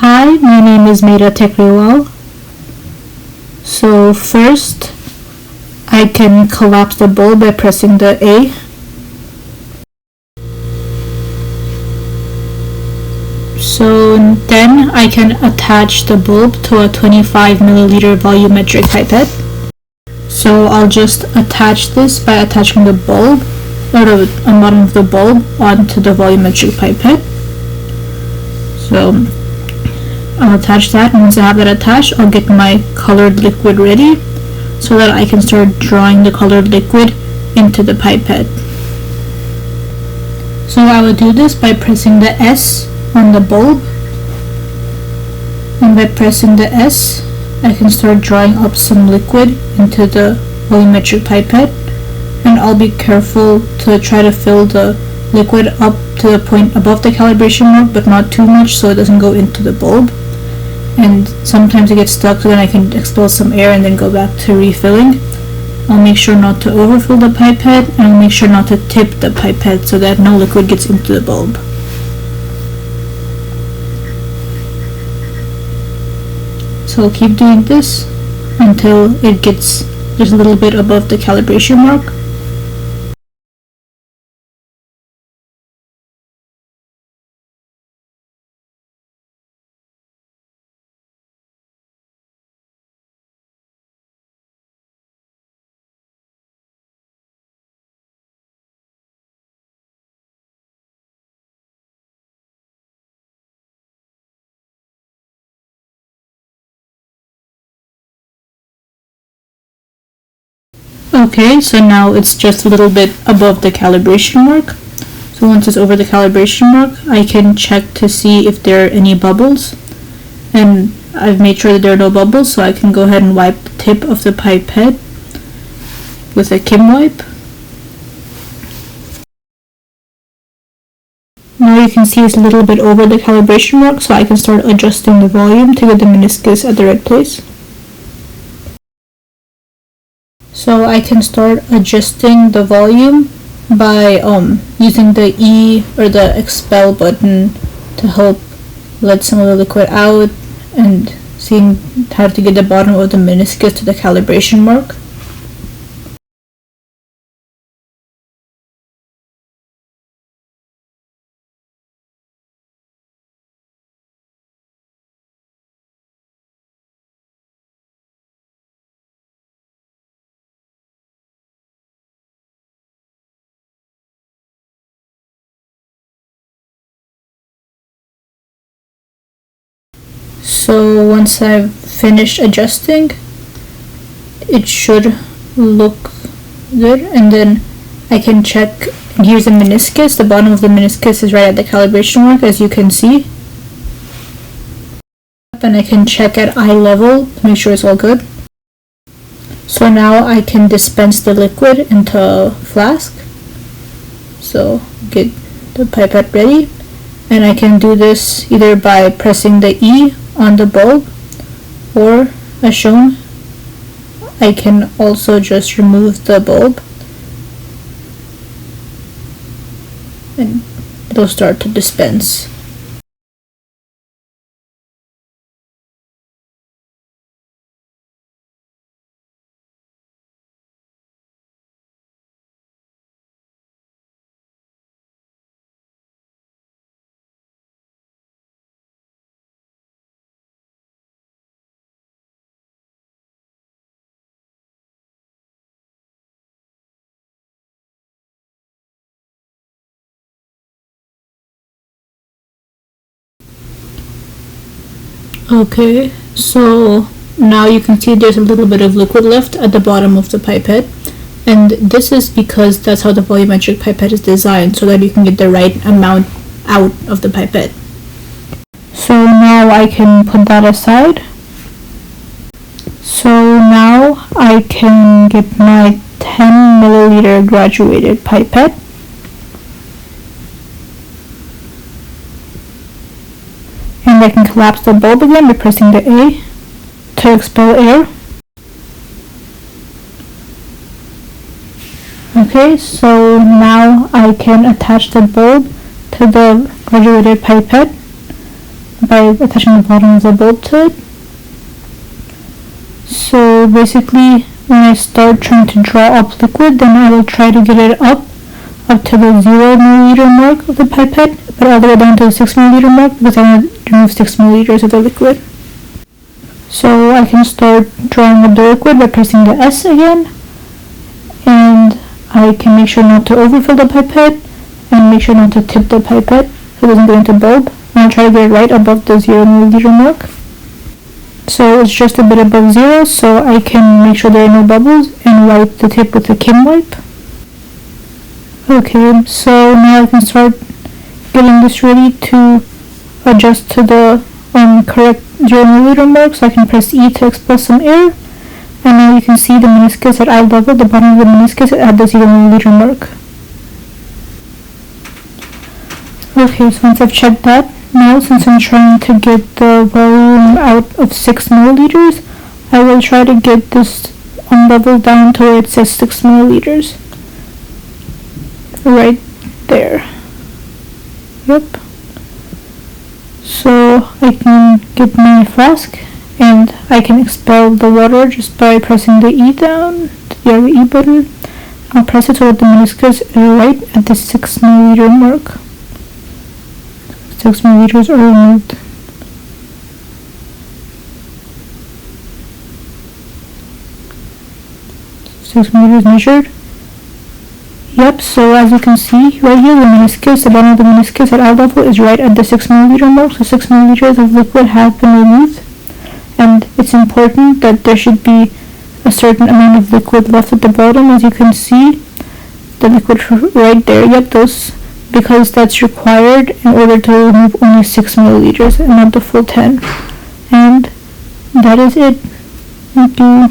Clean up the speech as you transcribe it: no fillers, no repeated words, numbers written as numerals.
Hi, my name is Medha Tekriwal. So first, I can collapse the bulb by pressing the A. So then I can attach the bulb to a 25 milliliter volumetric pipette. So I'll just attach this by attaching the bulb or the bottom of the bulb onto the volumetric pipette. So I'll attach that, and once I have that attached, I'll get my colored liquid ready so that I can start drawing the colored liquid into the pipette. So I will do this by pressing the S on the bulb, and by pressing the S, I can start drawing up some liquid into the volumetric pipette, and I'll be careful to try to fill the liquid up to the point above the calibration mark, but not too much so it doesn't go into the bulb. And sometimes it gets stuck, so then I can expel some air and then go back to refilling. I'll make sure not to overfill the pipette, and I'll make sure not to tip the pipette so that no liquid gets into the bulb. So I'll keep doing this until it gets just a little bit above the calibration mark. Okay, so now it's just a little bit above the calibration mark. So once it's over the calibration mark, I can check to see if there are any bubbles. And I've made sure that there are no bubbles, so I can go ahead and wipe the tip of the pipette with a Kim wipe. Now you can see it's a little bit over the calibration mark, so I can start adjusting the volume to get the meniscus at the right place. So I can start adjusting the volume by using the E or the expel button to help let some of the liquid out and seeing how to get the bottom of the meniscus to the calibration mark. So once I've finished adjusting, it should look good, and then I can check, and here's the meniscus. The bottom of the meniscus is right at the calibration mark, as you can see. And I can check at eye level to make sure it's all good. So now I can dispense the liquid into a flask. So get the pipette ready, and I can do this either by pressing the E on the bulb, or as shown, I can also just remove the bulb and it'll start to dispense. Okay, so now you can see there's a little bit of liquid left at the bottom of the pipette, and this is because that's how the volumetric pipette is designed, so that you can get the right amount out of the pipette. So now I can put that aside. So now I can get my 10 milliliter graduated pipette. And I can collapse the bulb again by pressing the A to expel air. Okay, so now I can attach the bulb to the graduated pipette by attaching the bottom of the bulb to it. So basically, when I start trying to draw up liquid, then I will try to get it up to the 0 milliliter mark of the pipette, but all the way down to the 6 milliliter mark because I want to remove 6 milliliters of the liquid. So I can start drawing up the liquid by pressing the S again, and I can make sure not to overfill the pipette and make sure not to tip the pipette so it doesn't get into bulb. And I'll try to get it right above the 0 milliliter mark. So it's just a bit above 0, so I can make sure there are no bubbles and wipe the tip with a Kim wipe. Okay, so now I can start getting this ready to adjust to the correct 0 milliliter mark. So I can press E to expel some air, and now you can see the meniscus at eye level, the bottom of the meniscus at the 0 milliliter mark. Okay, so once I've checked that, now since I'm trying to get the volume out of 6 milliliters, I will try to get this level down to where it says 6 milliliters. Right there. Yep. So I can get my flask and I can expel the water just by pressing the E down, the E button. I'll press it so that the meniscus is right at the 6 milliliter mark. 6 milliliters are removed. Six milliliters measured. Yep, so as you can see right here, the meniscus, the bottom of the meniscus at eye level is right at the 6 milliliter mark, so 6 milliliters of liquid have been removed. And it's important that there should be a certain amount of liquid left at the bottom. As you can see, the liquid right there, yep, those, because that's required in order to remove only 6 milliliters and not the full 10. And that is it. Thank you.